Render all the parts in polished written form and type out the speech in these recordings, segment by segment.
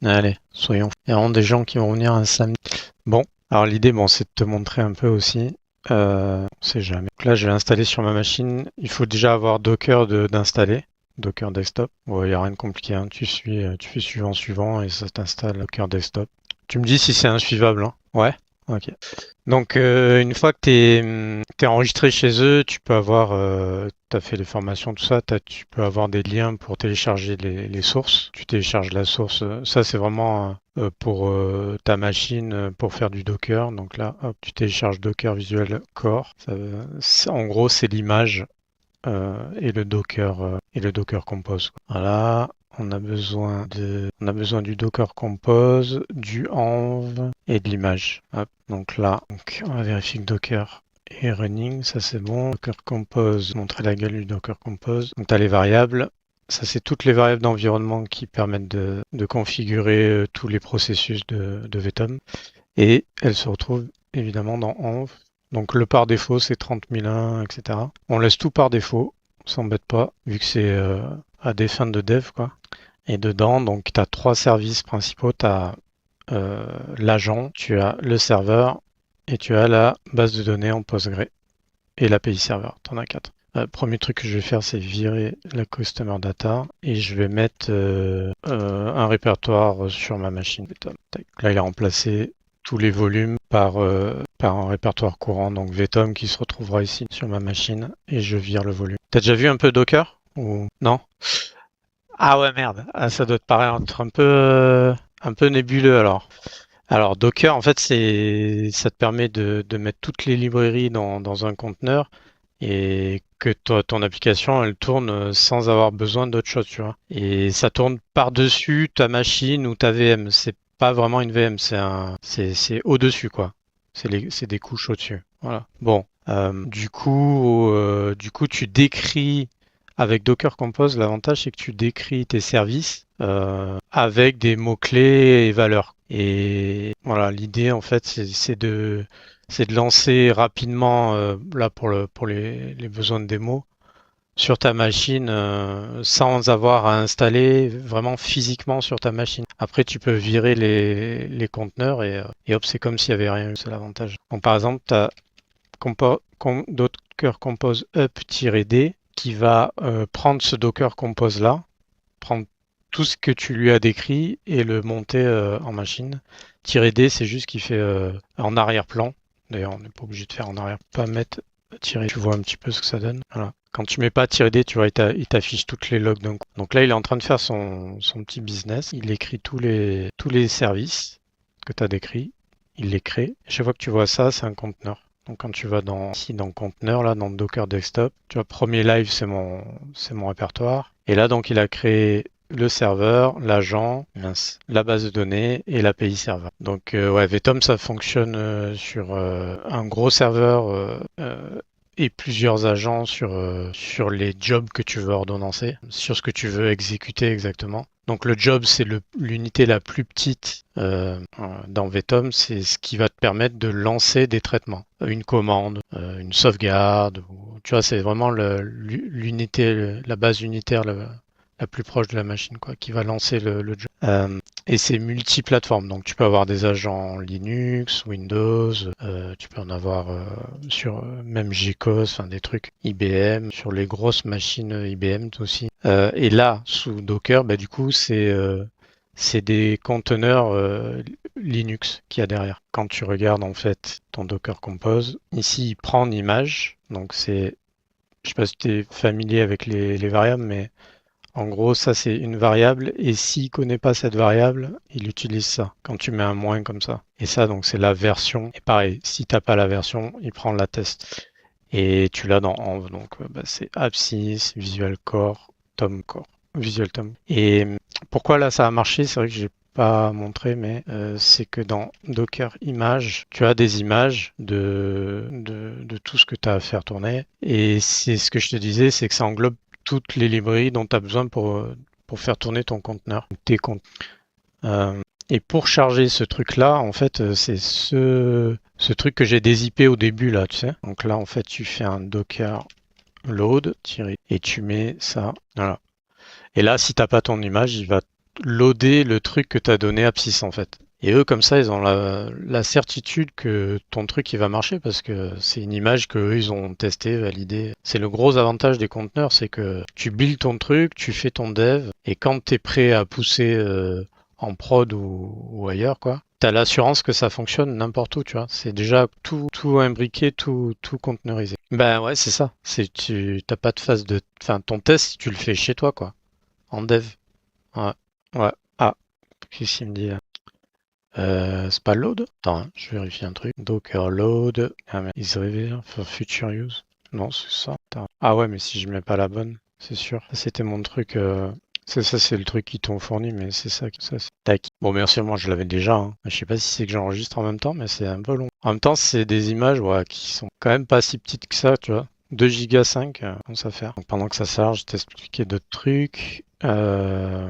Allez, soyons. Il y a vraiment des gens qui vont venir un samedi. Bon, alors l'idée, bon, c'est de te montrer un peu aussi. On sait jamais. Donc là, je vais installer sur ma machine. Il faut déjà avoir Docker d'installer. Docker Desktop. Bon, il n'y a rien de compliqué, hein. Tu fais suivant et ça t'installe Docker Desktop. Tu me dis si c'est insuivable, hein. Ouais? Ok. Donc, une fois que t'es enregistré chez eux, tu peux avoir, t'as fait les formations, tout ça, tu peux avoir des liens pour télécharger les sources. Tu télécharges la source. Ça, c'est vraiment pour ta machine, pour faire du Docker. Donc là, hop, tu télécharges Docker Visual Core. En gros, c'est l'image et le Docker Compose. Voilà. On a besoin du Docker Compose, du env et de l'image. Hop. Donc là, on va vérifier que Docker est running, ça c'est bon. Docker Compose, montrer la gueule du Docker Compose. Donc tu as les variables. Ça c'est toutes les variables d'environnement qui permettent de configurer tous les processus de VTOM. Et elles se retrouvent évidemment dans env. Donc le par défaut c'est 30 001, etc. On laisse tout par défaut, on s'embête pas, vu que c'est à des fins de dev, quoi. Et dedans, donc, tu as trois services principaux. Tu as l'agent, tu as le serveur et tu as la base de données en Postgre et l'API serveur. Tu en as quatre. Premier truc que je vais faire, c'est virer la customer data et je vais mettre un répertoire sur ma machine. Là, il a remplacé tous les volumes par un répertoire courant, donc VTOM qui se retrouvera ici sur ma machine et je vire le volume. T'as déjà vu un peu Docker ou non? Ah ouais, merde. Ah, ça doit te paraître un peu nébuleux alors. Alors Docker, en fait, ça te permet de mettre toutes les librairies dans un conteneur et que ton application, elle tourne sans avoir besoin d'autre chose, tu vois. Et ça tourne par-dessus ta machine ou ta VM. C'est pas vraiment une VM, c'est au-dessus, quoi. C'est des couches au-dessus. Voilà. Bon. Du coup, tu décris avec Docker Compose, l'avantage c'est que tu décris tes services avec des mots-clés et valeurs. Et voilà, l'idée en fait c'est de lancer rapidement là pour les besoins de démo sur ta machine sans avoir à installer vraiment physiquement sur ta machine. Après tu peux virer les conteneurs et hop c'est comme s'il y avait rien eu, c'est l'avantage. Donc par exemple tu as Docker Compose up-d qui va prendre ce Docker Compose là, prendre tout ce que tu lui as décrit et le monter en machine. -d, c'est juste qu'il fait en arrière-plan. D'ailleurs, on n'est pas obligé de faire en arrière, pas mettre -, tu vois un petit peu ce que ça donne. Voilà. Quand tu mets pas -d, tu vois, il t'affiche toutes les logs d'un coup. Donc là, il est en train de faire son petit business. Il écrit tous les services que tu as décrits. Il les crée. Chaque fois que tu vois ça, c'est un conteneur. Donc quand tu vas ici dans conteneur, là, dans Docker Desktop, tu vois, premier live, c'est mon répertoire. Et là, donc, il a créé le serveur, l'agent, la base de données et l'API serveur. Donc, ouais, VTOM, ça fonctionne sur un gros serveur et plusieurs agents sur les jobs que tu veux ordonnancer, sur ce que tu veux exécuter exactement. Donc le job, c'est l'unité la plus petite dans VTOM, c'est ce qui va te permettre de lancer des traitements. Une commande, une sauvegarde, tu vois, c'est vraiment l'unité, la base unitaire la plus proche de la machine, quoi, qui va lancer le job. Et c'est multiplateforme, donc tu peux avoir des agents Linux, Windows, tu peux en avoir sur même GCOS, enfin des trucs IBM, sur les grosses machines IBM aussi. Et là, sous Docker, bah, du coup, c'est des conteneurs Linux qu'il y a derrière. Quand tu regardes en fait ton Docker Compose, ici il prend une image, donc je sais pas si tu es familier avec les variables, mais en gros, ça c'est une variable et s'il connaît pas cette variable, il utilise ça quand tu mets un moins comme ça. Et ça, donc c'est la version. Et pareil, si t'as pas la version, il prend la test. Et tu l'as dans env, donc bah, c'est Apsys, Visual Core, Tom Core, Visual Tom. Et pourquoi là ça a marché, c'est vrai que j'ai pas montré, mais c'est que dans Docker Images, tu as des images de tout ce que tu as à faire tourner. Et c'est ce que je te disais, c'est que ça englobe toutes les librairies dont tu as besoin pour faire tourner ton conteneur, tes comptes. Et pour charger ce truc-là, en fait, c'est ce truc que j'ai dézippé au début, là, tu sais. Donc là, en fait, tu fais un docker load, et tu mets ça, voilà. Et là, si t'as pas ton image, il va loader le truc que tu as donné à Psys en fait. Et eux, comme ça, ils ont la certitude que ton truc il va marcher parce que c'est une image qu'eux ils ont testé, validé. C'est le gros avantage des conteneurs, c'est que tu builds ton truc, tu fais ton dev, et quand tu es prêt à pousser en prod ou ailleurs, quoi, t'as l'assurance que ça fonctionne n'importe où, tu vois. C'est déjà tout imbriqué, tout conteneurisé. Ben ouais, c'est ça. Tu t'as pas de phase de, enfin, ton test, tu le fais chez toi, quoi, en dev. Ouais, ouais. Ah, qu'est-ce qu'il me dit là? C'est pas load? Attends, hein, je vérifie un truc. Docker load. Ah, mais is revealed for future use. Non, c'est ça. Attends. Ah ouais, mais si je mets pas la bonne, c'est sûr. Ça, c'était mon truc. C'est ça, c'est le truc qu'ils t'ont fourni, mais c'est ça. Tac. Bon, bien sûr, moi, je l'avais déjà. Hein. Je sais pas si c'est que j'enregistre en même temps, mais c'est un peu long. En même temps, c'est des images ouais, qui sont quand même pas si petites que ça, tu vois. 2 Go 5, on sait faire. Donc, pendant que ça charge, je t'expliquer d'autres trucs. Une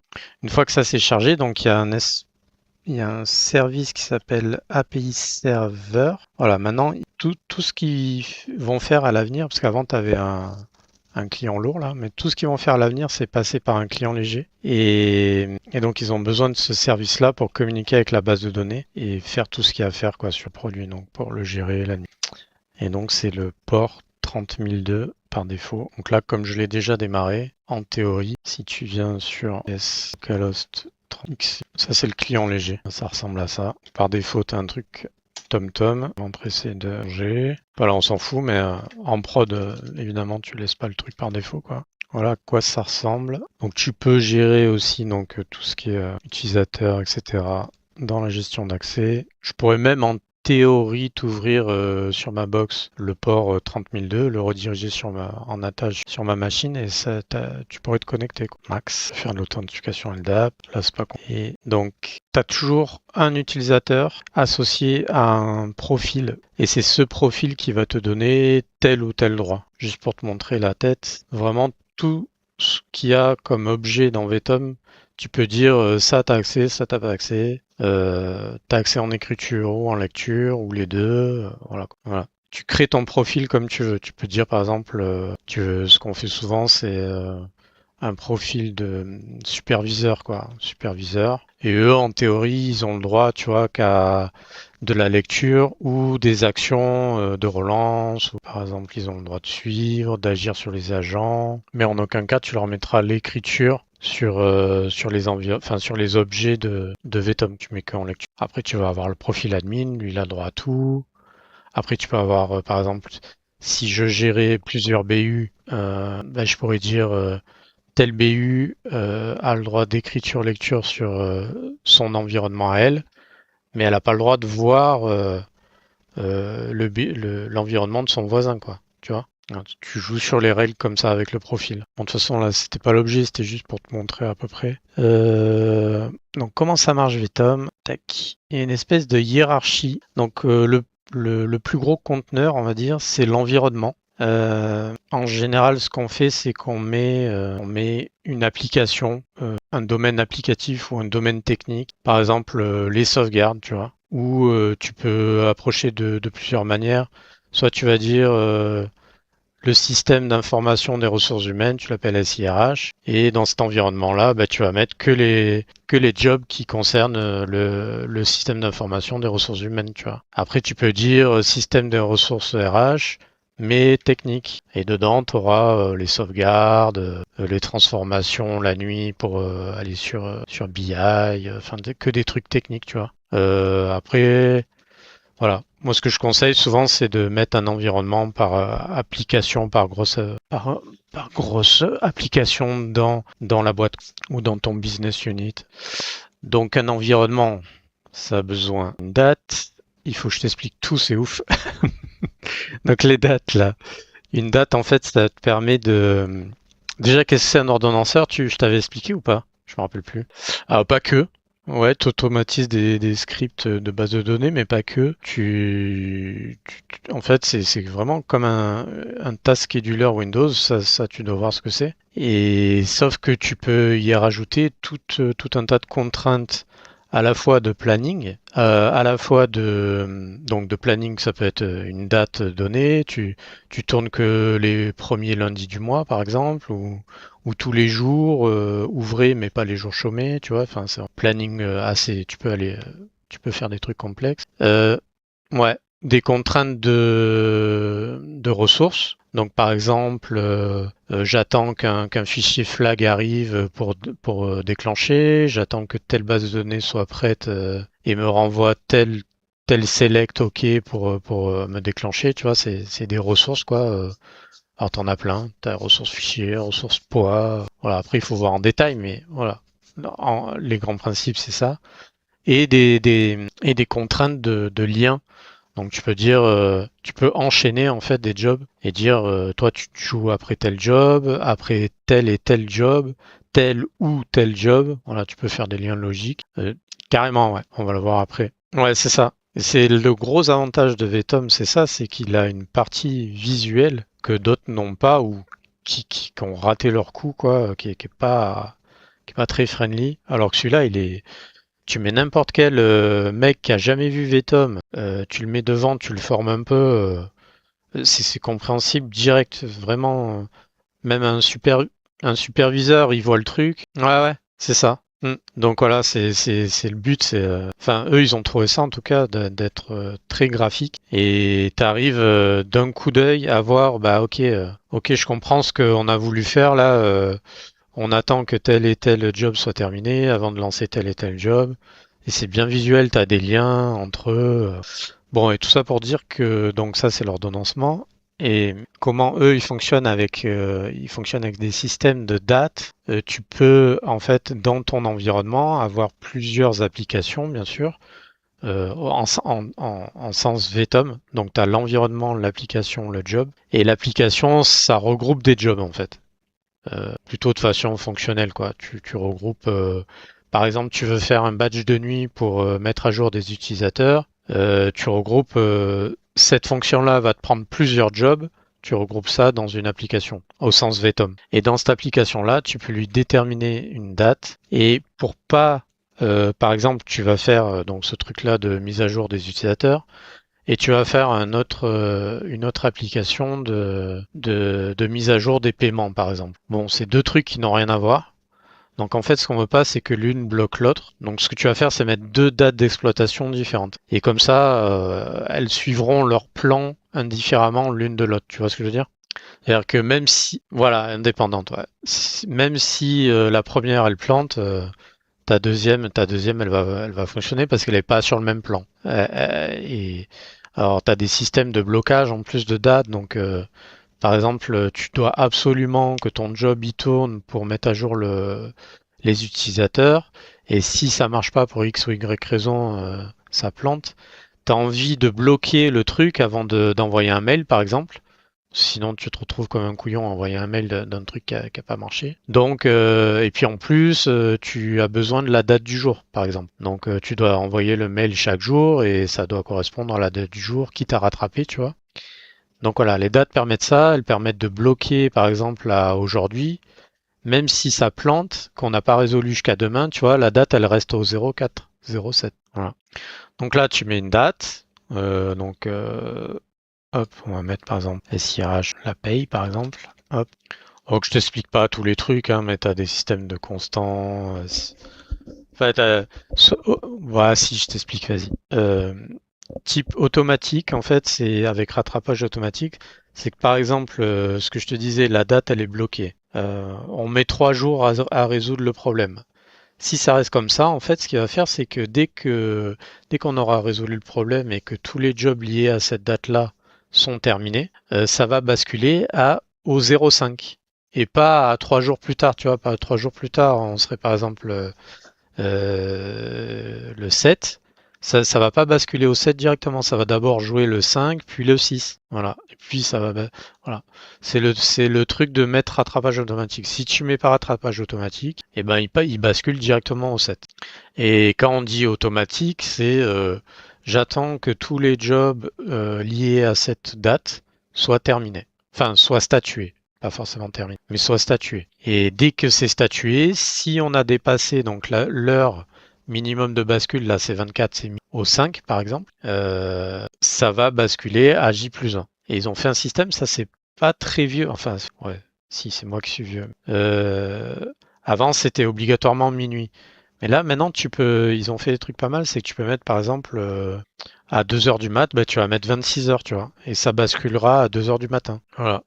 fois que ça s'est chargé, donc il y a un service qui s'appelle API Server. Voilà, maintenant, tout ce qu'ils vont faire à l'avenir, parce qu'avant, tu avais un client lourd, là, mais tout ce qu'ils vont faire à l'avenir, c'est passer par un client léger. Et donc, ils ont besoin de ce service-là pour communiquer avec la base de données et faire tout ce qu'il y a à faire quoi, sur le produit, donc pour le gérer la nuit. Et donc, c'est le port 30002 par défaut. Donc là, comme je l'ai déjà démarré, en théorie, si tu viens sur localhost X, ça c'est le client léger, ça ressemble à ça. Par défaut, tu as un truc TomTom, entrée c'est de G. Voilà, on s'en fout, mais en prod, évidemment, tu laisses pas le truc par défaut, quoi. Voilà à quoi ça ressemble. Donc tu peux gérer aussi donc tout ce qui est utilisateur, etc. dans la gestion d'accès. Je pourrais même en théorie t'ouvrir sur ma box le port 30002, le rediriger en attache sur ma machine et ça, tu pourrais te connecter, quoi. Max, faire de l'authentification LDAP, là c'est pas con. Et donc tu as toujours un utilisateur associé à un profil et c'est ce profil qui va te donner tel ou tel droit. Juste pour te montrer la tête, vraiment tout ce qu'il y a comme objet dans VTOM, tu peux dire ça t'as accès, ça t'as pas accès. T'as accès en écriture ou en lecture ou les deux. Voilà, voilà. Tu crées ton profil comme tu veux. Tu peux dire par exemple, ce qu'on fait souvent, c'est un profil de superviseur, quoi, superviseur. Et eux, en théorie, ils ont le droit, tu vois, qu'à de la lecture ou des actions de relance. Ou par exemple, ils ont le droit de suivre, d'agir sur les agents. Mais en aucun cas, tu leur mettras l'écriture sur sur les objets de VTOM. Tu mets qu'en lecture. Après, tu vas avoir le profil admin, lui, il a droit à tout. Après, tu peux avoir, par exemple, si je gérais plusieurs BU, je pourrais dire tel BU a le droit d'écriture-lecture sur son environnement à elle, mais elle n'a pas le droit de voir l'environnement de son voisin, quoi. Tu vois? Alors, tu joues sur les règles comme ça avec le profil. Bon, de toute façon, là, c'était pas l'objet, c'était juste pour te montrer à peu près. Donc, comment ça marche, VTOM? Tac. Il y a une espèce de hiérarchie. Donc, le plus gros conteneur, on va dire, c'est l'environnement. En général, ce qu'on fait, c'est on met une application, un domaine applicatif ou un domaine technique. Par exemple, les sauvegardes, tu vois. Ou tu peux approcher de plusieurs manières. Soit tu vas dire le système d'information des ressources humaines, tu l'appelles SIRH, et dans cet environnement-là, tu vas mettre que les jobs qui concernent le système d'information des ressources humaines, tu vois. Après, tu peux dire système des ressources RH, mais technique. Et dedans, tu auras les sauvegardes, les transformations la nuit pour aller sur BI, enfin que des trucs techniques, tu vois. Après, voilà. Moi, ce que je conseille souvent, c'est de mettre un environnement par application, par grosse application dans la boîte ou dans ton business unit. Donc, un environnement, ça a besoin d'une date. Il faut que je t'explique tout, c'est ouf. Donc, les dates, là. Une date, en fait, ça te permet de... Déjà, qu'est-ce que c'est un ordonnanceur? Je t'avais expliqué ou pas? Je me rappelle plus. Ah, pas que. Ouais, tu automatises des scripts de base de données, mais pas que. En fait, c'est vraiment comme un task scheduler Windows, ça, tu dois voir ce que c'est. Et sauf que tu peux y rajouter tout un tas de contraintes à la fois de planning, à la fois de planning, ça peut être une date donnée, tu tournes que les premiers lundis du mois par exemple, ou tous les jours ouvrés mais pas les jours chômés, tu vois, enfin c'est un planning assez, tu peux faire des trucs complexes. Ouais, des contraintes de ressources. Donc par exemple, j'attends qu'un fichier flag arrive pour déclencher, j'attends que telle base de données soit prête et me renvoie tel select OK pour me déclencher, tu vois, c'est des ressources quoi. Alors t'en as plein, t'as ressources fichiers, ressources poids, voilà, après il faut voir en détail, mais voilà. Les grands principes c'est ça. Et des contraintes de lien. Donc tu peux dire, tu peux enchaîner en fait des jobs et dire, toi tu joues après tel job, après tel et tel job, tel ou tel job. Voilà, tu peux faire des liens logiques. Carrément, ouais, on va le voir après. Ouais, c'est ça. C'est le gros avantage de VTOM, c'est ça, c'est qu'il a une partie visuelle que d'autres n'ont pas ou qui ont raté leur coup, quoi, qui est pas très friendly. Alors que celui-là, tu mets n'importe quel mec qui a jamais vu VTOM, tu le mets devant, tu le formes un peu, c'est compréhensible direct, vraiment. Même un superviseur, il voit le truc. Ouais, ouais, c'est ça. Donc voilà, c'est le but. Enfin, eux, ils ont trouvé ça en tout cas d'être très graphique. Et t'arrives d'un coup d'œil à voir, bah ok, je comprends ce qu'on a voulu faire là. On attend que tel et tel job soit terminé avant de lancer tel et tel job. Et c'est bien visuel, tu as des liens entre eux. Bon, et tout ça pour dire que donc ça c'est l'ordonnancement. Et comment eux ils fonctionnent avec des systèmes de date. Tu peux en fait dans ton environnement avoir plusieurs applications bien sûr en sens VTOM. Donc tu as l'environnement, l'application, le job. Et l'application ça regroupe des jobs en fait plutôt de façon fonctionnelle, quoi. Tu regroupes, par exemple, tu veux faire un badge de nuit pour mettre à jour des utilisateurs, tu regroupes cette fonction-là va te prendre plusieurs jobs. Tu regroupes ça dans une application au sens VTOM. Et dans cette application-là, tu peux lui déterminer une date. Et pour pas, par exemple, tu vas faire donc ce truc-là de mise à jour des utilisateurs et tu vas faire une autre application de mise à jour des paiements, par exemple. Bon, c'est deux trucs qui n'ont rien à voir. Donc en fait, ce qu'on veut pas, c'est que l'une bloque l'autre. Donc ce que tu vas faire, c'est mettre deux dates d'exploitation différentes. Et comme ça, elles suivront leur plan indifféremment l'une de l'autre. Tu vois ce que je veux dire? C'est-à-dire que même si, voilà, indépendante, ouais. Même si la première elle plante, ta deuxième, elle va fonctionner parce qu'elle n'est pas sur le même plan. Et alors, tu as des systèmes de blocage en plus de date. Donc, par exemple, tu dois absolument que ton job y tourne pour mettre à jour les utilisateurs. Et si ça marche pas pour X ou Y raison, ça plante. Tu as envie de bloquer le truc avant d'envoyer un mail, par exemple. Sinon, tu te retrouves comme un couillon à envoyer un mail d'un truc qui a pas marché. Donc, et puis en plus, tu as besoin de la date du jour, par exemple. Donc, tu dois envoyer le mail chaque jour et ça doit correspondre à la date du jour qui t'a rattrapé, tu vois. Donc voilà, les dates permettent ça. Elles permettent de bloquer, par exemple, à aujourd'hui, même si ça plante, qu'on n'a pas résolu jusqu'à demain, tu vois, la date, elle reste au 04, 07. Voilà. Donc là, tu mets une date. Donc, hop, on va mettre par exemple SIRH la paye par exemple. Hop. Donc je t'explique pas tous les trucs, hein, mais tu as des systèmes de constants. Enfin, voilà, si je t'explique, vas-y. Type automatique, en fait, c'est avec rattrapage automatique. C'est que par exemple, ce que je te disais, la date elle est bloquée. On met 3 jours à résoudre le problème. Si ça reste comme ça, en fait, ce qu'il va faire, c'est que dès qu'on aura résolu le problème et que tous les jobs liés à cette date-là sont terminés, ça va basculer au 0,5 et pas à 3 jours plus tard. Tu vois, pas 3 jours plus tard, on serait par exemple le 7. Ça va pas basculer au 7 directement, ça va d'abord jouer le 5, puis le 6. Voilà. Et puis ça va. Voilà. C'est le truc de mettre rattrapage automatique. Si tu mets pas rattrapage automatique, eh ben il bascule directement au 7. Et quand on dit automatique, c'est j'attends que tous les jobs liés à cette date soient terminés. Enfin, soient statués. Pas forcément terminés, mais soient statués. Et dès que c'est statué, si on a dépassé donc l'heure minimum de bascule, là c'est 24, c'est au 5 par exemple, ça va basculer à J+1. Et ils ont fait un système, ça c'est pas très vieux, enfin ouais, si c'est moi qui suis vieux. Avant c'était obligatoirement minuit. Mais là maintenant ils ont fait des trucs pas mal, c'est que tu peux mettre par exemple à 2 heures du mat, bah, tu vas mettre 26 heures, tu vois, et ça basculera à 2 heures du matin. Voilà.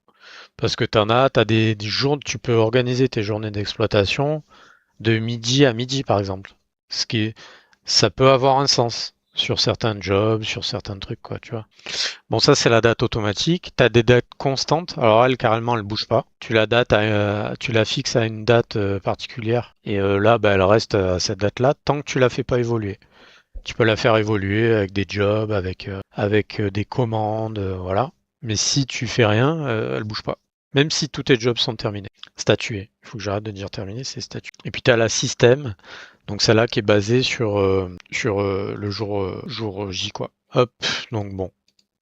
Parce que t'as des jours, tu peux organiser tes journées d'exploitation de midi à midi, par exemple. Ce qui est, ça peut avoir un sens sur certains jobs, sur certains trucs, quoi, tu vois. Bon, ça, c'est la date automatique. Tu as des dates constantes. Alors, elle, carrément, elle bouge pas. Tu la fixes à une date particulière. Et là, bah, elle reste à cette date-là tant que tu la fais pas évoluer. Tu peux la faire évoluer avec des jobs, avec des commandes, voilà. Mais si tu fais rien, elle bouge pas. Même si tous tes jobs sont terminés. Statués. Il faut que j'arrête de dire terminé, c'est statué. Et puis tu as la système, donc celle-là qui est basée sur le jour J, quoi. Hop, donc bon,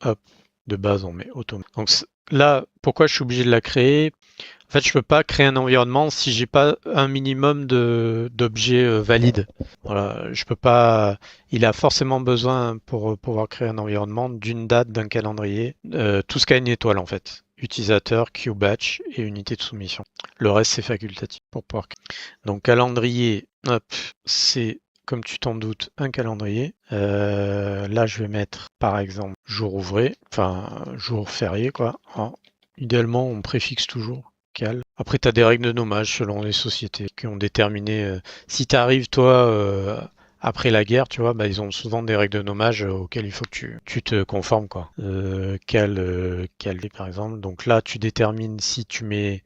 hop, de base on met auto. Donc là, pourquoi je suis obligé de la créer? En fait, je peux pas créer un environnement si j'ai pas un minimum d'objets valides. Voilà, je peux pas. Il a forcément besoin pour pouvoir créer un environnement d'une date, d'un calendrier, tout ce qu'a une étoile en fait. Utilisateur, queue batch et unité de soumission. Le reste c'est facultatif pour pouvoir. Donc calendrier, hop, c'est comme tu t'en doutes un calendrier. Là, je vais mettre par exemple jour ouvré, enfin jour férié quoi. Idéalement, on préfixe toujours. Après, tu as des règles de nommage selon les sociétés qui ont déterminé. Si tu arrives, toi, après la guerre, tu vois, bah, ils ont souvent des règles de nommage auxquelles il faut que tu te conformes, quoi. Par exemple. Donc là, tu détermines si tu mets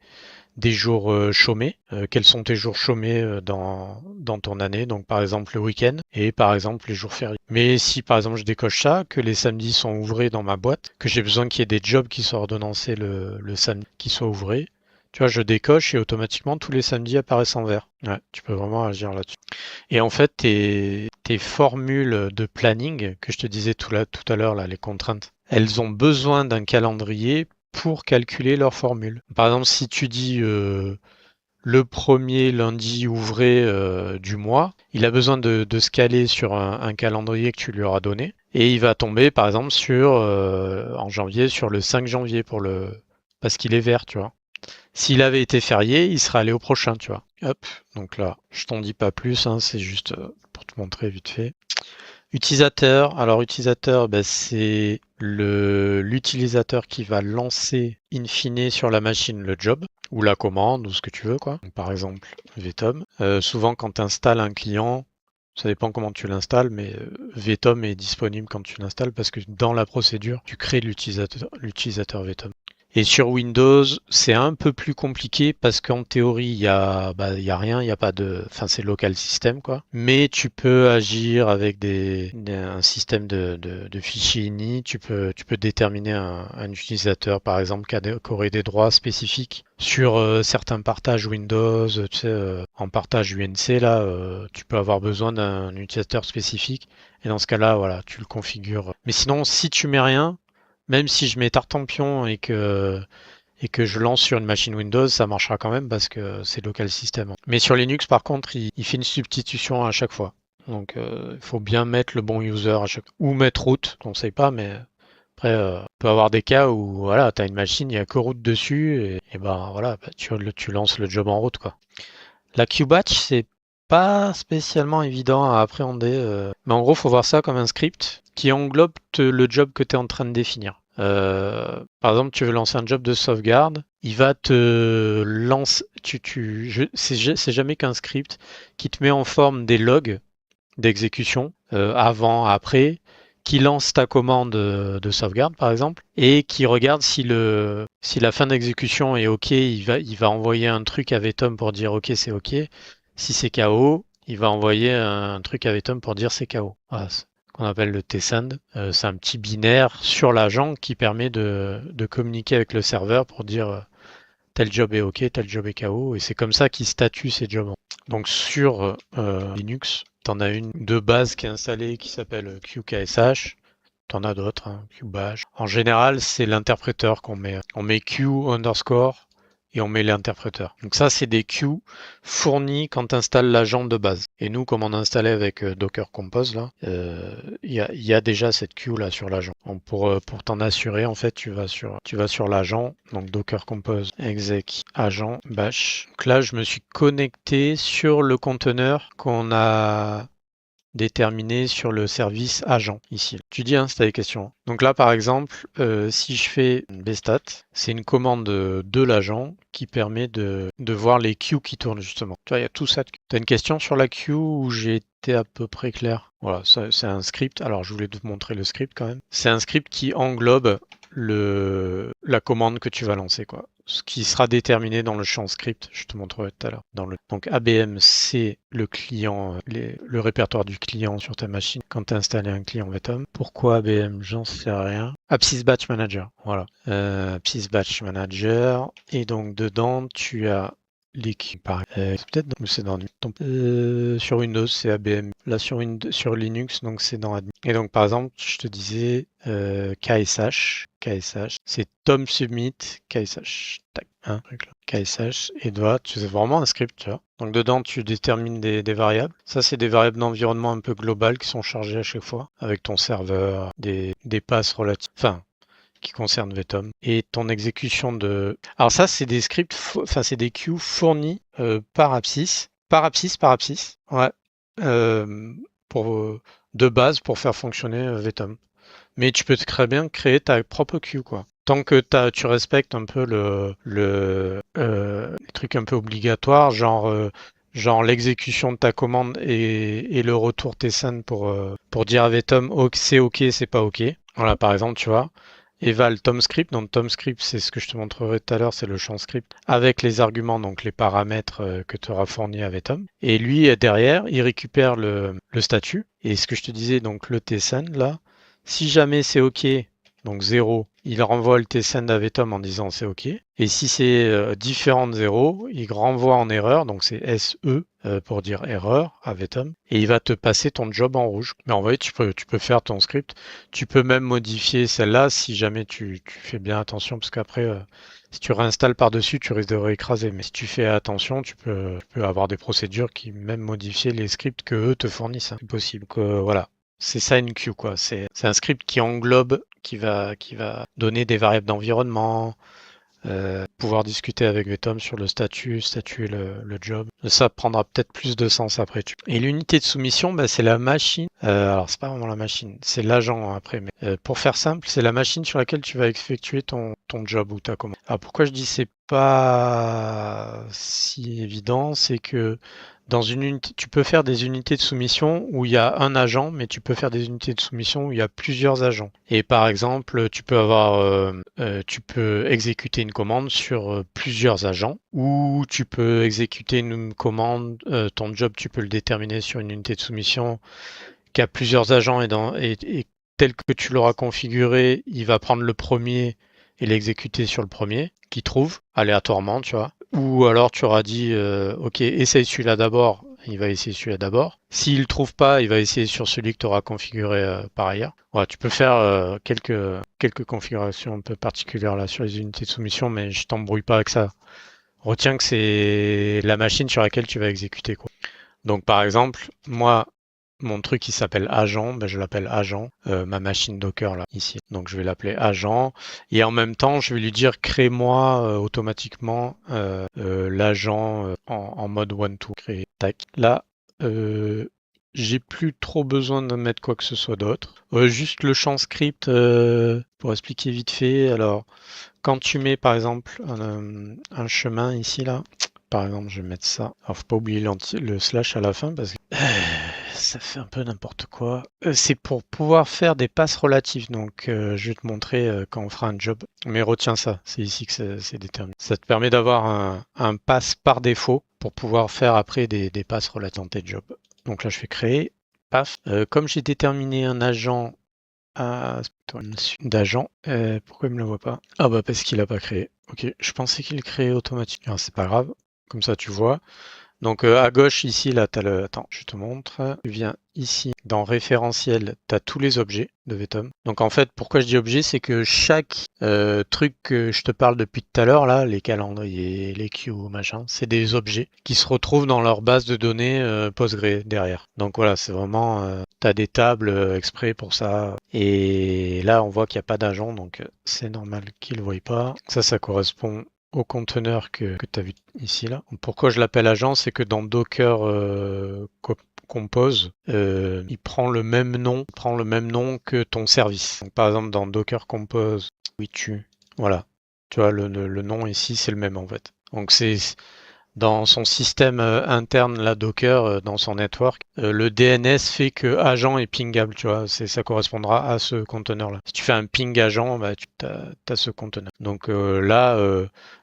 des jours chômés. Quels sont tes jours chômés dans ton année? Donc, par exemple, le week-end et par exemple les jours fériés. Mais si, par exemple, je décoche ça, que les samedis sont ouvrés dans ma boîte, que j'ai besoin qu'il y ait des jobs qui soient ordonnancés le samedi, qui soient ouvrés, tu vois, je décoche et automatiquement tous les samedis apparaissent en vert. Ouais, tu peux vraiment agir là-dessus. Et en fait, tes formules de planning que je te disais tout à l'heure, là, les contraintes, elles ont besoin d'un calendrier pour calculer leurs formules. Par exemple, si tu dis le premier lundi ouvré du mois, il a besoin de se caler sur un calendrier que tu lui auras donné. Et il va tomber, par exemple, en janvier, sur le 5 janvier parce qu'il est vert, tu vois. S'il avait été férié, il serait allé au prochain, tu vois. Hop, donc là, je t'en dis pas plus, hein, c'est juste pour te montrer vite fait. Utilisateur, alors utilisateur, ben, c'est l'utilisateur qui va lancer in fine sur la machine le job ou la commande ou ce que tu veux, quoi. Donc, par exemple, VTOM. Souvent, quand tu installes un client, ça dépend comment tu l'installes, mais VTOM est disponible quand tu l'installes parce que dans la procédure, tu crées l'utilisateur VTOM. Et sur Windows, c'est un peu plus compliqué parce qu'en théorie, il y a rien, il y a pas de, enfin, c'est local system, quoi. Mais tu peux agir avec un système de fichiers ini. Tu peux déterminer un utilisateur, par exemple, qui aurait des droits spécifiques sur certains partages Windows, tu sais, en partage UNC, là, tu peux avoir besoin d'un utilisateur spécifique. Et dans ce cas-là, voilà, tu le configures. Mais sinon, si tu mets rien, même si je mets Tartampion et que je lance sur une machine Windows, ça marchera quand même parce que c'est local system. Mais sur Linux, par contre, il fait une substitution à chaque fois. Donc, il faut bien mettre le bon user à chaque fois. Ou mettre root, on ne sait pas, mais après, on peut avoir des cas où voilà, tu as une machine, il n'y a que root dessus, et ben voilà, bah, tu lances le job en route, quoi. La QBatch, c'est pas spécialement évident à appréhender, mais en gros, faut voir ça comme un script qui englobe le job que tu es en train de définir. Par exemple, tu veux lancer un job de sauvegarde, il va te lancer. C'est jamais qu'un script qui te met en forme des logs d'exécution avant, après, qui lance ta commande de sauvegarde, par exemple, et qui regarde si la fin d'exécution est OK, il va envoyer un truc à VTOM pour dire OK, c'est OK. Si c'est KO, il va envoyer un truc à VTOM pour dire c'est KO. Voilà, c'est ce qu'on appelle le tsend. C'est un petit binaire sur l'agent qui permet de communiquer avec le serveur pour dire tel job est OK, tel job est KO, et c'est comme ça qu'il statue ces jobs. Donc sur Linux, tu en as une de base qui est installée qui s'appelle QKSH. Tu en as d'autres, hein, QBash. En général, c'est l'interpréteur qu'on met. On met Q underscore et on met l'interpréteur. Donc ça, c'est des queues fournies quand tu installes l'agent de base. Et nous, comme on a installé avec Docker Compose, là, il y a déjà cette queue là sur l'agent. Pour t'en assurer, en fait, tu vas sur l'agent, donc Docker Compose, exec, agent, bash. Donc là, je me suis connecté sur le conteneur qu'on a déterminé sur le service agent ici. Tu dis, hein, si tu as des questions. Donc là, par exemple, si je fais bstat, c'est une commande de l'agent qui permet de voir les queues qui tournent justement. Tu vois, il y a tout ça. Tu as une question sur la queue où j'ai été à peu près clair? Voilà, c'est un script. Alors, je voulais te montrer le script quand même. C'est un script qui englobe la commande que tu vas lancer, quoi. Ce qui sera déterminé dans le champ script, je te montrerai tout à l'heure. Donc ABM, c'est le client, le répertoire du client sur ta machine quand tu as installé un client VTOM. Pourquoi ABM? J'en sais rien. Absys Batch Manager, voilà. Absys Batch Manager. Et donc dedans, tu as les queues. Peut-être c'est dans sur Windows, c'est ABM. Là sur Linux, donc c'est dans admin. Et donc par exemple, je te disais KSH, c'est Tom Submit KSH. Tac, hein, KSH et c'est vraiment un script, tu vois. Donc dedans, tu détermines des variables. Ça, c'est des variables d'environnement un peu globales qui sont chargées à chaque fois avec ton serveur, des passes relatives, enfin, qui concernent VTOM et ton exécution de. Alors ça, c'est des scripts, enfin, c'est des queues fournis par Absys, ouais, pour de base pour faire fonctionner VTOM. Mais tu peux très bien créer ta propre queue, quoi. Tant que tu respectes un peu les trucs un peu obligatoires, genre l'exécution de ta commande et le retour TSN pour dire à VTOM c'est OK, c'est pas OK. Voilà, par exemple, tu vois, eval TomScript. Donc TomScript, c'est ce que je te montrerai tout à l'heure, c'est le champ script avec les arguments, donc les paramètres que tu auras fournis à VTOM. Et lui, derrière, il récupère le statut. Et ce que je te disais, donc le TSN, là, si jamais c'est OK, donc 0, il renvoie le tsend à VTOM en disant c'est OK. Et si c'est différent de 0, il renvoie en erreur, donc c'est SE pour dire erreur à VTOM. Et il va te passer ton job en rouge. Mais en vrai, tu peux faire ton script. Tu peux même modifier celle-là si jamais tu fais bien attention, parce qu'après, si tu réinstalles par-dessus, tu risques de réécraser. Mais si tu fais attention, tu peux avoir des procédures qui même modifier les scripts que eux te fournissent. Hein. C'est possible. Donc, voilà. C'est ça une queue, quoi. C'est un script qui englobe, qui va donner des variables d'environnement, pouvoir discuter avec VTOM sur le statut et le job. Ça prendra peut-être plus de sens après. Et l'unité de soumission, bah, c'est la machine. Alors, c'est pas vraiment la machine, c'est l'agent après. Mais pour faire simple, c'est la machine sur laquelle tu vas effectuer ton job ou ta commande. Alors, pourquoi je dis c'est pas si évident, c'est que dans une unité, tu peux faire des unités de soumission où il y a un agent, mais tu peux faire des unités de soumission où il y a plusieurs agents. Et par exemple, tu peux exécuter une commande sur plusieurs agents, ou tu peux exécuter une commande, ton job, tu peux le déterminer sur une unité de soumission qui a plusieurs agents et tel que tu l'auras configuré, il va prendre le premier et l'exécuter sur le premier qu'il trouve aléatoirement, tu vois. Ou alors tu auras dit, ok, essaye celui-là d'abord, il va essayer celui-là d'abord. S'il ne trouve pas, il va essayer sur celui que tu auras configuré par ailleurs. Voilà, tu peux faire quelques configurations un peu particulières là sur les unités de soumission, mais je t'embrouille pas avec ça. Retiens que c'est la machine sur laquelle tu vas exécuter, quoi. Donc par exemple, moi, mon truc qui s'appelle agent, ben je l'appelle agent, ma machine Docker là, ici. Donc je vais l'appeler agent. Et en même temps, je vais lui dire crée-moi automatiquement l'agent en mode one-to créer. Tac. Là, j'ai plus trop besoin de mettre quoi que ce soit d'autre. Juste le champ script pour expliquer vite fait. Alors, quand tu mets par exemple un chemin ici là, par exemple, je vais mettre ça. Alors, faut pas oublier le slash à la fin parce que ça fait un peu n'importe quoi. C'est pour pouvoir faire des passes relatives. Donc, je vais te montrer quand on fera un job. Mais retiens ça, c'est ici que c'est déterminé. Ça te permet d'avoir un pass par défaut pour pouvoir faire après des passes relatives dans tes jobs. Donc là, je fais créer. Paf. Comme j'ai déterminé un agent d'agent, pourquoi il me le voit pas? Ah bah parce qu'il a pas créé. Ok, je pensais qu'il créait automatiquement. C'est pas grave. Comme ça, tu vois. Donc à gauche ici, là, tu as le... Attends, je te montre. Tu viens ici, dans référentiel, tu as tous les objets de Vetom. Donc en fait, pourquoi je dis objet, c'est que chaque truc que je te parle depuis tout à l'heure, là, les calendriers, les queues, machin, c'est des objets qui se retrouvent dans leur base de données Postgre derrière. Donc voilà, c'est vraiment... tu as des tables exprès pour ça. Et là, on voit qu'il n'y a pas d'agent, donc c'est normal qu'ils ne le voient pas. Ça correspond au conteneur que tu as vu ici là. Pourquoi je l'appelle agent, c'est que dans Docker Compose, il prend le même nom que ton service. Donc, par exemple dans Docker Compose, oui voilà, tu vois le nom ici c'est le même en fait. Donc c'est dans son système interne, la Docker, dans son network, le DNS fait que agent est pingable, tu vois, ça correspondra à ce conteneur-là. Si tu fais un ping agent, bah, tu as ce conteneur. Donc là,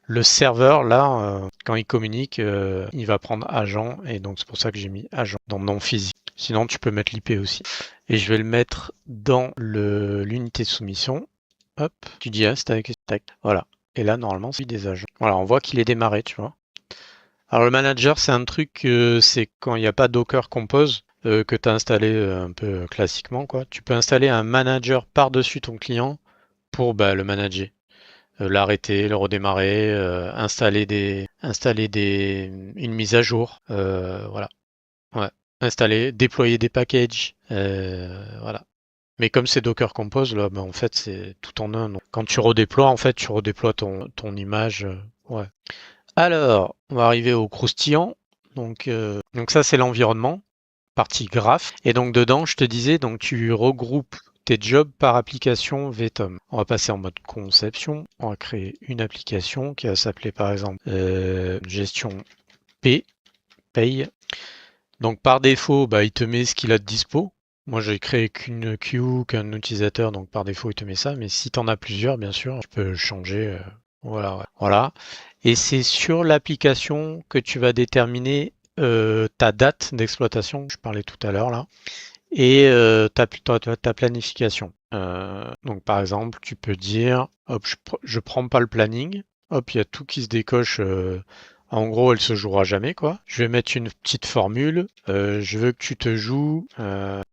le serveur, là, quand il communique, il va prendre agent, et donc c'est pour ça que j'ai mis agent dans le nom physique. Sinon, tu peux mettre l'IP aussi. Et je vais le mettre dans l'unité de soumission. Hop, tu dis stack, stack, voilà. Et là, normalement, c'est des agents. Voilà, on voit qu'il est démarré, tu vois. Alors le manager, c'est un truc, c'est quand il n'y a pas Docker Compose que tu as installé un peu classiquement, quoi. Tu peux installer un manager par-dessus ton client pour le manager. L'arrêter, le redémarrer, une mise à jour, voilà. Ouais. Installer, déployer des packages, voilà. Mais comme c'est Docker Compose, là, en fait, c'est tout en un. Donc, quand tu redéploies, en fait, tu redéploies ton image, ouais. Alors, on va arriver au croustillant. Donc ça, c'est l'environnement, partie graph. Et donc dedans, je te disais, donc tu regroupes tes jobs par application VTOM. On va passer en mode conception. On va créer une application qui va s'appeler par exemple gestion paye. Donc par défaut, il te met ce qu'il a de dispo. Moi, j'ai créé qu'une queue, qu'un utilisateur, donc par défaut, il te met ça. Mais si tu en as plusieurs, bien sûr, tu peux changer. Voilà, ouais. Voilà. Et c'est sur l'application que tu vas déterminer ta date d'exploitation, je parlais tout à l'heure là, et ta planification. Donc par exemple, tu peux dire, hop, je prends pas le planning, hop, il y a tout qui se décoche. En gros, elle se jouera jamais, quoi. Je vais mettre une petite formule. Je veux que tu te joues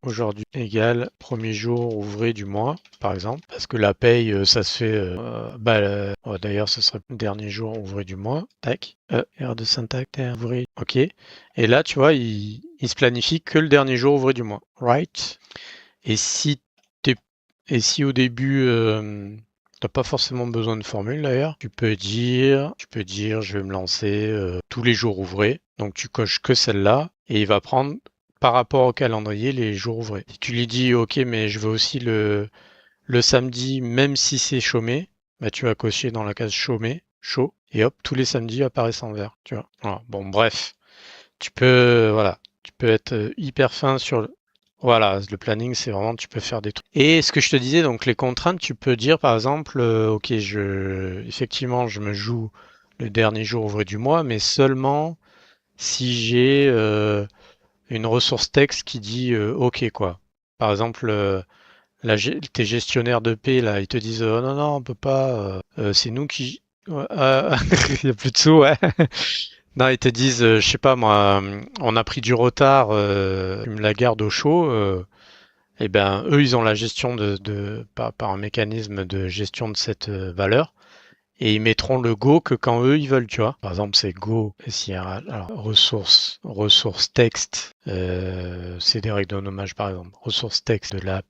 aujourd'hui égale premier jour ouvré du mois, par exemple. Parce que la paye, ça se fait... d'ailleurs, ce serait le dernier jour ouvré du mois. Tac. Erreur de syntaxe, ouvré. OK. Et là, tu vois, il se planifie que le dernier jour ouvré du mois. Right. Et si, et si au début... T'as pas forcément besoin de formule d'ailleurs. Tu peux dire, je vais me lancer tous les jours ouvrés. Donc tu coches que celle-là et il va prendre par rapport au calendrier les jours ouvrés. Si tu lui dis OK, mais je veux aussi le samedi, même si c'est chômé, tu vas cocher dans la case chômé, chaud, et hop, tous les samedis apparaissent en vert. Tu vois. Voilà. Bon, bref, tu peux être hyper fin sur voilà, le planning, c'est vraiment, tu peux faire des trucs. Et ce que je te disais, donc les contraintes, tu peux dire par exemple, ok, effectivement, je me joue le dernier jour ouvré du mois, mais seulement si j'ai une ressource texte qui dit ok, quoi. Par exemple, tes gestionnaires de paie, là, ils te disent, oh non, non, on peut pas, c'est nous qui... Ouais, il n'y a plus de sous, ouais. Non, ils te disent, je sais pas moi, on a pris du retard, la garde au chaud. Eh ben, eux, ils ont la gestion par un mécanisme de gestion de cette valeur. Et ils mettront le go que quand eux, ils veulent, tu vois. Par exemple, c'est go SIRH. Alors, ressources texte, c'est des règles de nommage, par exemple. Ressources texte de la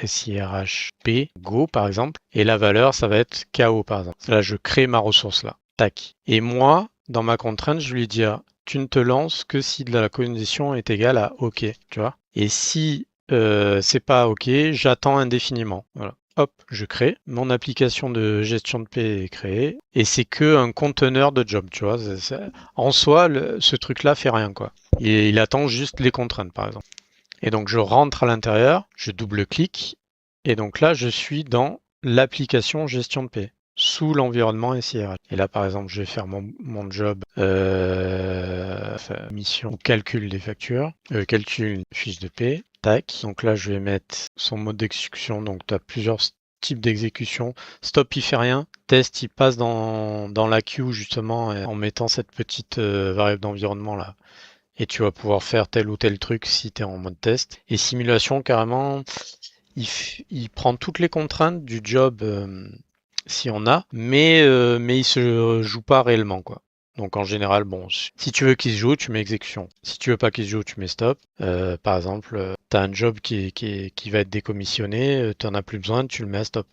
SIRHP, go, par exemple. Et la valeur, ça va être KO, par exemple. Là, je crée ma ressource, là. Tac. Et moi, dans ma contrainte, je lui dis, tu ne te lances que si la condition est égale à OK, tu vois. Et si c'est pas OK, j'attends indéfiniment. Voilà. Hop, je crée. Mon application de gestion de paie est créée. Et c'est que un conteneur de job, tu vois. En soi, ce truc-là fait rien, quoi. Il attend juste les contraintes, par exemple. Et donc, je rentre à l'intérieur, je double-clique. Et donc là, je suis dans l'application gestion de paie sous l'environnement SIRH. Et là, par exemple, je vais faire mon job mission calcul des factures, calcul fiche de paie. Tac. Donc là, je vais mettre son mode d'exécution. Donc, tu as plusieurs type d'exécution. Stop, il fait rien. Test, il passe dans la queue justement en mettant cette petite variable d'environnement là. Et tu vas pouvoir faire tel ou tel truc si tu es en mode test. Et simulation, carrément, il prend toutes les contraintes du job si on a, mais il se joue pas réellement, quoi. Donc en général, bon, si tu veux qu'il se joue, tu mets exécution. Si tu veux pas qu'il se joue, tu mets stop. Par exemple, tu as un job qui va être décommissionné, tu n'en as plus besoin, tu le mets à stop,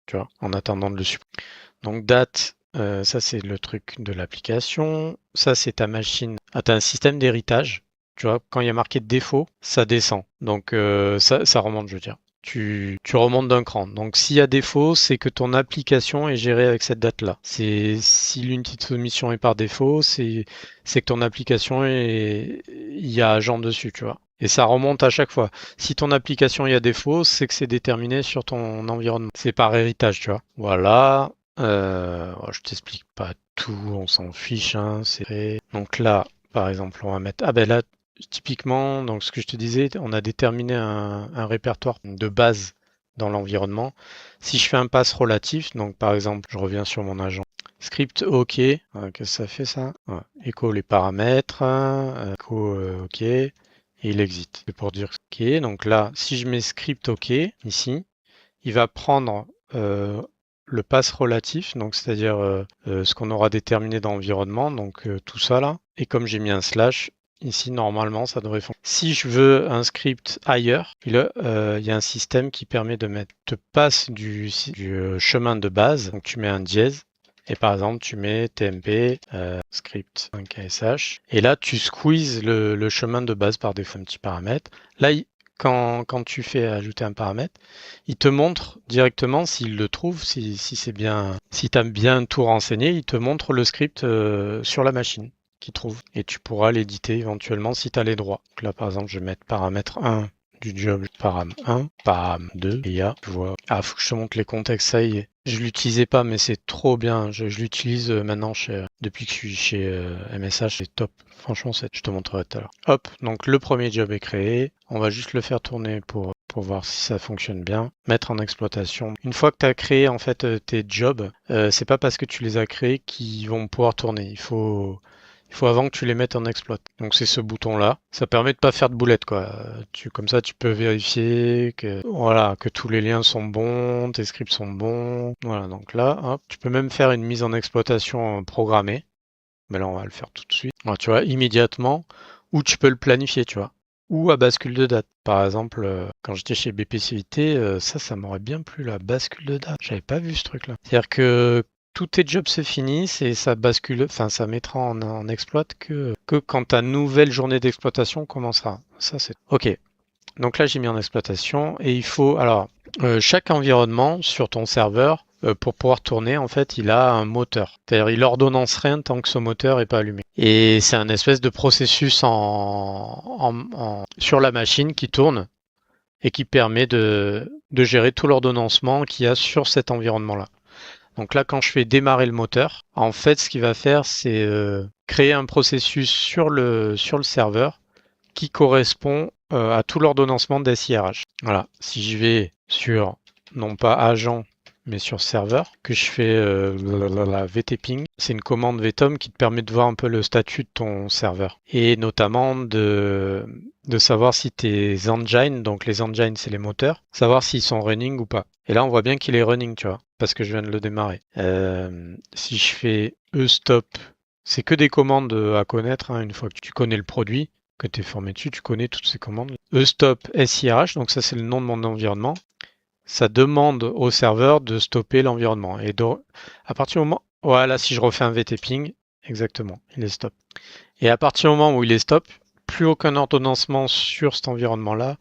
tu vois, en attendant de le supprimer. Donc date, ça c'est le truc de l'application. Ça c'est ta machine. Ah, tu as un système d'héritage. Tu vois, quand il y a marqué défaut, ça descend. Donc ça remonte, je veux dire. Tu remontes d'un cran. Donc s'il y a défaut, c'est que ton application est gérée avec cette date-là. Si l'unité de soumission est par défaut, c'est que ton application il y a agent dessus, tu vois. Et ça remonte à chaque fois. Si ton application y a défaut, c'est que c'est déterminé sur ton environnement. C'est par héritage, tu vois. Voilà. Je t'explique pas tout, on s'en fiche, hein, c'est vrai. Donc là, par exemple, on va mettre. Ah ben là, typiquement, donc ce que je te disais, on a déterminé un répertoire de base dans l'environnement. Si je fais un pass relatif, donc par exemple, je reviens sur mon agent. Script OK, qu'est-ce que ça fait ça? Ouais. Echo les paramètres, echo OK, et il exit. C'est pour dire OK. Donc là, si je mets script OK ici, il va prendre le pass relatif, donc c'est-à-dire ce qu'on aura déterminé dans l'environnement, donc tout ça là. Et comme j'ai mis un slash, ici normalement ça devrait fonctionner. Si je veux un script ailleurs, il y a un système qui permet de mettre te passe du chemin de base, donc tu mets un dièse. Et par exemple, tu mets tmp script 1ksh. Et là, tu squeezes le chemin de base par défaut, un petit paramètre. Là, quand tu fais ajouter un paramètre, il te montre directement s'il le trouve, si c'est bien, si tu as bien tout renseigné, il te montre le script sur la machine qu'il trouve. Et tu pourras l'éditer éventuellement si tu as les droits. Donc là, par exemple, je vais mettre paramètre 1 du job param 1, param 2, et là, tu vois. Ah, faut que je te montre les contextes, ça y est. Je l'utilisais pas, mais c'est trop bien. Je l'utilise maintenant depuis que je suis chez MSH, c'est top. Franchement, je te montrerai tout à l'heure. Hop, donc le premier job est créé. On va juste le faire tourner pour voir si ça fonctionne bien. Mettre en exploitation. Une fois que tu as créé en fait tes jobs, c'est pas parce que tu les as créés qu'ils vont pouvoir tourner. Il faut avant que tu les mettes en exploit. Donc c'est ce bouton-là. Ça permet de pas faire de boulettes, quoi. Comme ça, tu peux vérifier que tous les liens sont bons, tes scripts sont bons. Voilà, donc là, hop, tu peux même faire une mise en exploitation programmée. Mais là, on va le faire tout de suite. Alors, tu vois, immédiatement, ou tu peux le planifier, tu vois. Ou à bascule de date. Par exemple, quand j'étais chez BPCIT, ça m'aurait bien plu, la bascule de date. J'avais pas vu ce truc-là. C'est-à-dire que tous tes jobs se finissent et ça bascule, enfin ça mettra en exploit que quand ta nouvelle journée d'exploitation commencera. Ça c'est OK. Donc là j'ai mis en exploitation et il faut alors chaque environnement sur ton serveur pour pouvoir tourner en fait il a un moteur. C'est-à-dire il ordonnance rien tant que ce moteur est pas allumé. Et c'est un espèce de processus sur la machine qui tourne et qui permet de gérer tout l'ordonnancement qu'il y a sur cet environnement-là. Donc là, quand je fais démarrer le moteur, en fait, ce qu'il va faire, c'est créer un processus sur le serveur qui correspond à tout l'ordonnancement d'SIRH. Voilà, si je vais sur, non pas agent, mais sur serveur, que je fais la vtping, c'est une commande vtom qui te permet de voir un peu le statut de ton serveur. Et notamment de savoir si tes engines, donc les engines c'est les moteurs, savoir s'ils sont running ou pas. Et là on voit bien qu'il est running, tu vois, parce que je viens de le démarrer. Si je fais stop, c'est que des commandes à connaître, hein, une fois que tu connais le produit, que tu es formé dessus, tu connais toutes ces commandes. stop SIRH, donc ça c'est le nom de mon environnement. Ça demande au serveur de stopper l'environnement. Et à partir du moment, voilà, si je refais un vtping, exactement, il est stop. Et à partir du moment où il est stop, plus aucun ordonnancement sur cet environnement-là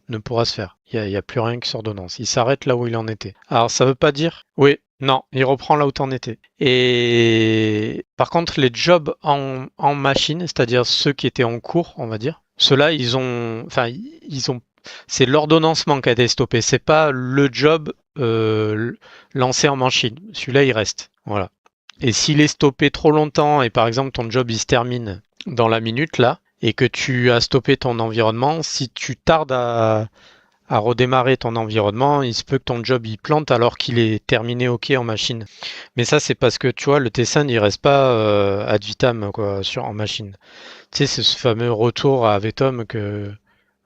ne pourra se faire. Il n'y a plus rien qui s'ordonnance. Il s'arrête là où il en était. Alors ça veut pas dire, oui, non, il reprend là où tu en étais. Et par contre, les jobs en machine, c'est-à-dire ceux qui étaient en cours, on va dire, ceux-là, ils ont, c'est l'ordonnancement qui a été stoppé. C'est pas le job lancé en machine. Celui-là, il reste. Voilà. Et s'il est stoppé trop longtemps et par exemple ton job il se termine dans la minute là et que tu as stoppé ton environnement, si tu tardes à à redémarrer ton environnement, il se peut que ton job il plante alors qu'il est terminé OK en machine. Mais ça, c'est parce que tu vois, le tsend il reste pas ad vitam quoi, en machine. Tu sais, c'est ce fameux retour à Vetom que.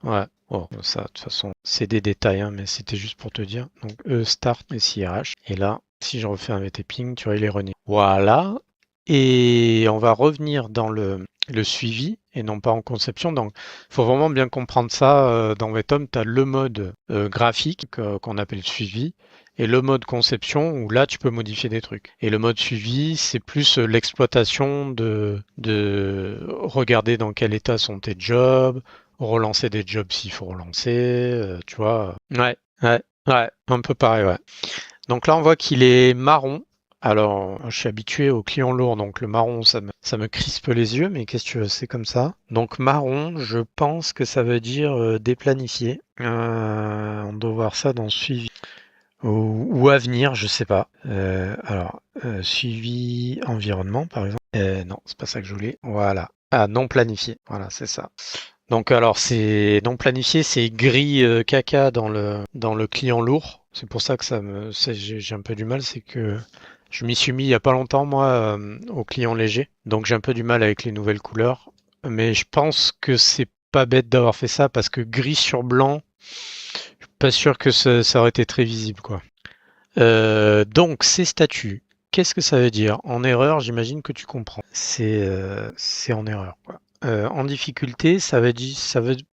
Ouais. Bon, ça, de toute façon, c'est des détails, hein, mais c'était juste pour te dire. Donc, start et CRH. Et là, si je refais un VT ping, tu vois, il est running. Voilà. Et on va revenir dans le suivi et non pas en conception. Donc, il faut vraiment bien comprendre ça. Dans VTOM, tu as le mode graphique qu'on appelle suivi et le mode conception où là, tu peux modifier des trucs. Et le mode suivi, c'est plus l'exploitation de regarder dans quel état sont tes jobs, relancer des jobs s'il faut relancer, tu vois. Ouais, ouais, ouais, un peu pareil, ouais. Donc là, on voit qu'il est marron. Alors, je suis habitué aux clients lourds, donc le marron, ça me crispe les yeux, mais qu'est-ce que tu veux, c'est comme ça. Donc marron, je pense que ça veut dire déplanifié. On doit voir ça dans suivi ou avenir, je sais pas. Suivi environnement, par exemple. Non, c'est pas ça que je voulais. Voilà. Ah, non planifié. Voilà, c'est ça. Donc alors c'est non planifié, c'est gris caca dans le client lourd. C'est pour ça que j'ai un peu du mal, c'est que je m'y suis mis il y a pas longtemps moi au client léger. Donc j'ai un peu du mal avec les nouvelles couleurs, mais je pense que c'est pas bête d'avoir fait ça parce que gris sur blanc, je suis pas sûr que ça aurait été très visible quoi. Donc ces statuts, qu'est-ce que ça veut dire? En erreur, j'imagine que tu comprends. C'est en erreur, quoi. En difficulté, ça veut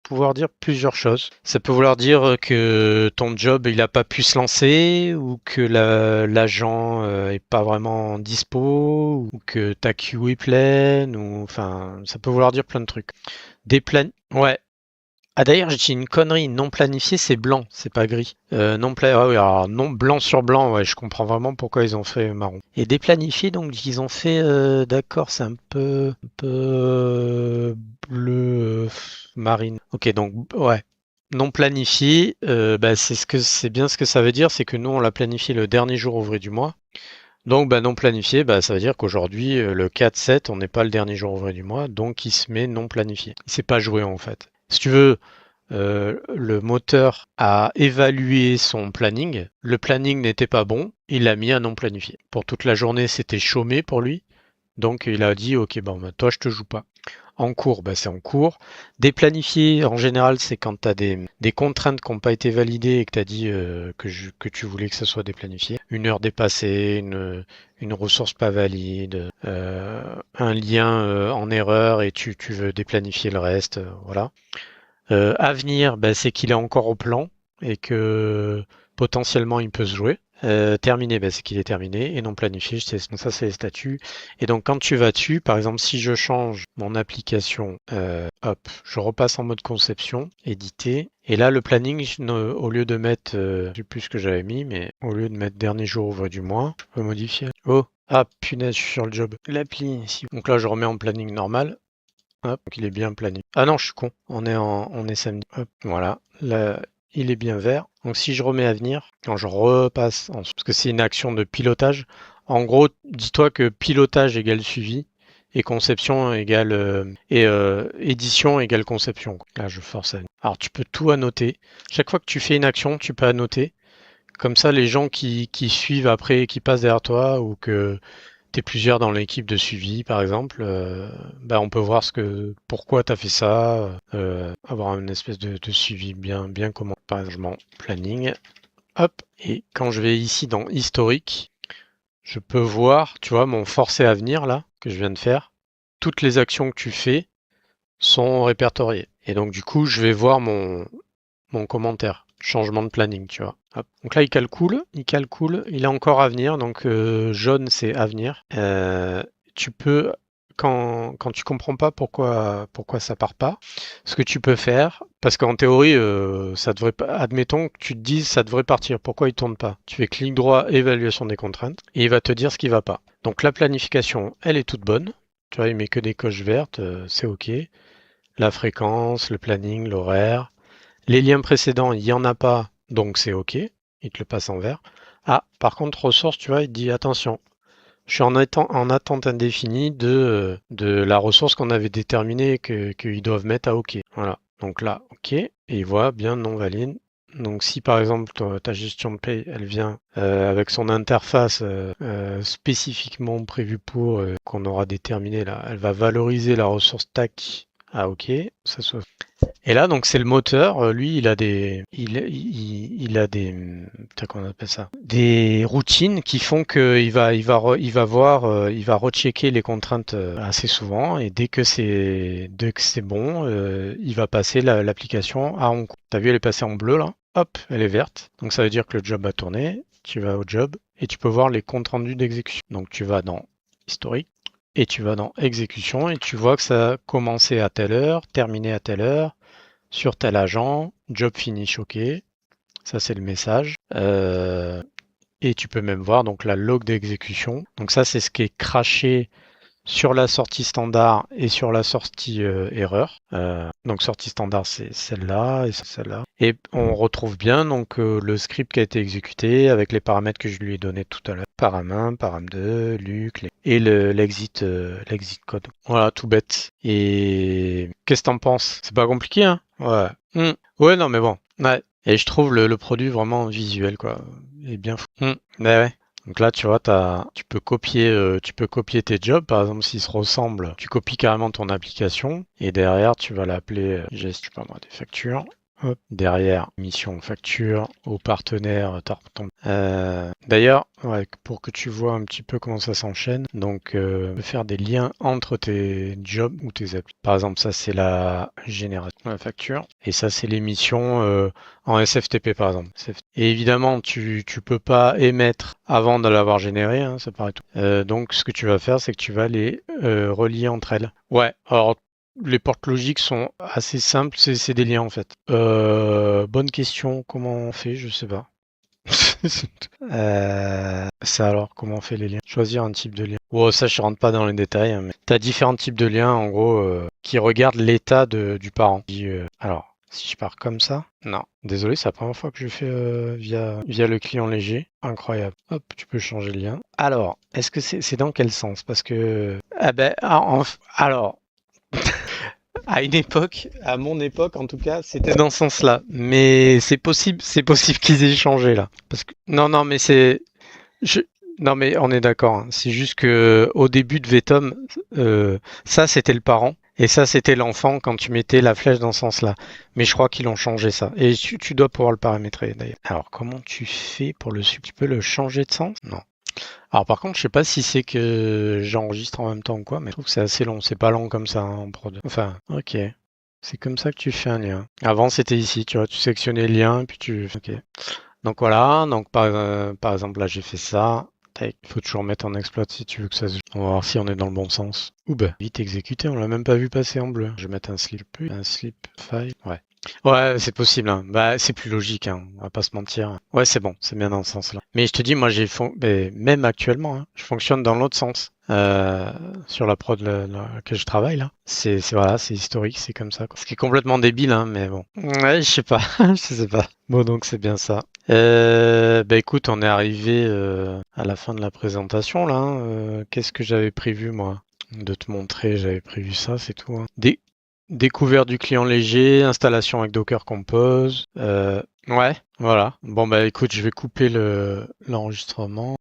pouvoir dire plusieurs choses. Ça peut vouloir dire que ton job il a pas pu se lancer, ou que l'agent est pas vraiment dispo, ou que ta queue est pleine, ou enfin, ça peut vouloir dire plein de trucs. Ouais, ah d'ailleurs, j'ai dit une connerie, non planifié, c'est blanc, c'est pas gris. Ah oui, alors non blanc sur blanc, ouais, je comprends vraiment pourquoi ils ont fait marron. Et déplanifié, donc ils ont fait, d'accord, c'est un peu bleu marine. Ok, donc ouais, non planifié, bah, c'est bien ce que ça veut dire, c'est que nous on l'a planifié le dernier jour ouvré du mois. Donc bah, non planifié, bah, ça veut dire qu'aujourd'hui, le 4-7, on n'est pas le dernier jour ouvré du mois, donc il se met non planifié. Il s'est pas joué en fait. Si tu veux, le moteur a évalué son planning. Le planning n'était pas bon. Il l'a mis à non planifié. Pour toute la journée, c'était chômé pour lui. Donc il a dit, ok, bon, bah, toi, je te joue pas. En cours, bah, c'est en cours. Déplanifié, en général, c'est quand tu as des contraintes qui n'ont pas été validées et que tu as dit que tu voulais que ça soit déplanifié. Une heure dépassée, une ressource pas valide, un lien en erreur et tu veux déplanifier le reste. Voilà. Avenir, bah, c'est qu'il est encore au plan et que potentiellement il peut se jouer. Terminé, bah, c'est qu'il est terminé et non planifié, donc ça c'est les statuts. Et donc quand tu vas dessus, par exemple si je change mon application, hop, je repasse en mode conception, éditer, et là le planning, au lieu de mettre, je sais plus ce que j'avais mis, mais au lieu de mettre dernier jour ouvré du mois, je peux modifier. Oh, ah punaise, je suis sur le job. L'appli ici. Donc là je remets en planning normal. Hop, donc il est bien plané. Ah non, je suis con. On est samedi. Hop, voilà. Là, il est bien vert. Donc si je remets à venir, quand je repasse, parce que c'est une action de pilotage. En gros, dis-toi que pilotage égale suivi et conception égale édition égale conception. Là, je force à venir. Alors tu peux tout annoter. Chaque fois que tu fais une action, tu peux annoter. Comme ça, les gens qui suivent après, qui passent derrière toi, ou que t'es plusieurs dans l'équipe de suivi, par exemple, bah, on peut voir pourquoi tu as fait ça, avoir une espèce de suivi bien comment. Par exemple, planning, hop, et quand je vais ici dans historique, je peux voir, tu vois, mon forcé à venir là, que je viens de faire, toutes les actions que tu fais sont répertoriées. Et donc du coup, je vais voir mon commentaire, changement de planning, tu vois. Hop. Donc là, il est encore à venir, donc jaune c'est à venir. Tu peux, quand tu comprends pas pourquoi ça part pas, ce que tu peux faire, parce qu'en théorie, ça devrait pas, admettons que tu te dises ça devrait partir, pourquoi il tourne pas? Tu fais clic droit, évaluation des contraintes, et il va te dire ce qui va pas. Donc la planification, elle est toute bonne. Tu vois, il met que des coches vertes, c'est ok. La fréquence, le planning, l'horaire. Les liens précédents, il n'y en a pas, donc c'est OK. Il te le passe en vert. Ah, par contre, ressource, tu vois, il te dit attention, je suis en attente indéfinie de la ressource qu'on avait déterminée qu'ils doivent mettre à OK. Voilà. Donc là, OK. Et il voit bien non valide, Donc si par exemple ta gestion de paye, elle vient avec son interface spécifiquement prévue pour qu'on aura déterminé là, elle va valoriser la ressource TAC. Ah ok, ça soit. Et là donc c'est le moteur, lui il a des putain, comment on appelle ça? Des routines qui font que il va voir, il va rechecker les contraintes assez souvent et dès que c'est bon, il va passer l'application à en cours. T'as vu elle est passée en bleu là? Hop, elle est verte. Donc ça veut dire que le job a tourné. Tu vas au job et tu peux voir les comptes rendus d'exécution. Donc tu vas dans historique et tu vas dans exécution et tu vois que ça a commencé à telle heure, terminé à telle heure, sur tel agent, job finish OK. Ça c'est le message. Et tu peux même voir donc la log d'exécution. Donc ça c'est ce qui est craché sur la sortie standard et sur la sortie erreur. Donc sortie standard c'est celle-là et celle-là. Et on retrouve bien donc le script qui a été exécuté avec les paramètres que je lui ai donnés tout à l'heure. Param1, param2, Luc et l'exit code. Voilà, tout bête. Et qu'est-ce que t'en penses? C'est pas compliqué, hein? Ouais. Ouais, non mais bon. Ouais. Et je trouve le produit vraiment visuel quoi. Et bien fou. Mais ouais. Donc là, tu vois, tu peux copier tes jobs. Par exemple, s'ils se ressemblent, tu copies carrément ton application et derrière, tu vas l'appeler geste, je sais pas moi, des factures. Hop. Derrière, mission facture au partenaire. D'ailleurs, ouais, pour que tu vois un petit peu comment ça s'enchaîne, donc tu peux faire des liens entre tes jobs ou tes applis. Par exemple, ça c'est la génération de la facture et ça c'est les missions en SFTP par exemple. Et évidemment, tu peux pas émettre avant de l'avoir généré, hein, ça paraît tout. Donc ce que tu vas faire, c'est que tu vas les relier entre elles. Ouais, alors les portes logiques sont assez simples, c'est des liens en fait. Bonne question, comment on fait? Je sais pas. Ça alors, comment on fait les liens? Choisir un type de lien. Oh, ça, je rentre pas dans les détails, hein, mais t'as différents types de liens, en gros, qui regardent l'état du parent. Alors, si je pars comme ça, non. Désolé, c'est la première fois que je fais via le client léger. Incroyable. Hop, tu peux changer le lien. Alors, est-ce que c'est dans quel sens? Parce que, ah ben, alors, à une époque, à mon époque en tout cas, c'était dans ce sens-là. Mais c'est possible qu'ils aient changé là. Parce que non, mais je- non mais on est d'accord, hein. C'est juste que au début de Vetom, ça c'était le parent et ça c'était l'enfant quand tu mettais la flèche dans ce sens-là. Mais je crois qu'ils l'ont changé ça. Et tu dois pouvoir le paramétrer d'ailleurs. Alors comment tu fais pour tu peux le changer de sens? Non. Alors par contre, je sais pas si c'est que j'enregistre en même temps ou quoi, mais je trouve que c'est assez long. C'est pas long comme ça hein, en prod. Enfin, ok. C'est comme ça que tu fais un lien. Avant, c'était ici, tu vois, tu sélectionnais le lien, puis tu... Ok. Donc voilà, donc par exemple, là, j'ai fait ça. Tac. Il faut toujours mettre en exploit si tu veux que ça se... On va voir si on est dans le bon sens. Ouh bah, vite exécuté, on l'a même pas vu passer en bleu. Je vais mettre un slip file. Ouais. Ouais, c'est possible, hein. Bah, c'est plus logique, hein. On va pas se mentir. Ouais, c'est bon, c'est bien dans ce sens-là. Mais je te dis, moi, mais même actuellement, hein, je fonctionne dans l'autre sens. Sur la prod que je travaille là, voilà, c'est historique, c'est comme ça, quoi. Ce qui est complètement débile, hein, mais bon. Ouais, je sais pas, je sais pas. Bon, donc c'est bien ça. Bah écoute, on est arrivé à la fin de la présentation là, hein. Qu'est-ce que j'avais prévu moi de te montrer? J'avais prévu ça, c'est tout, hein. Découverte du client léger, installation avec Docker Compose. Ouais, voilà. Bon bah écoute, je vais couper l'enregistrement.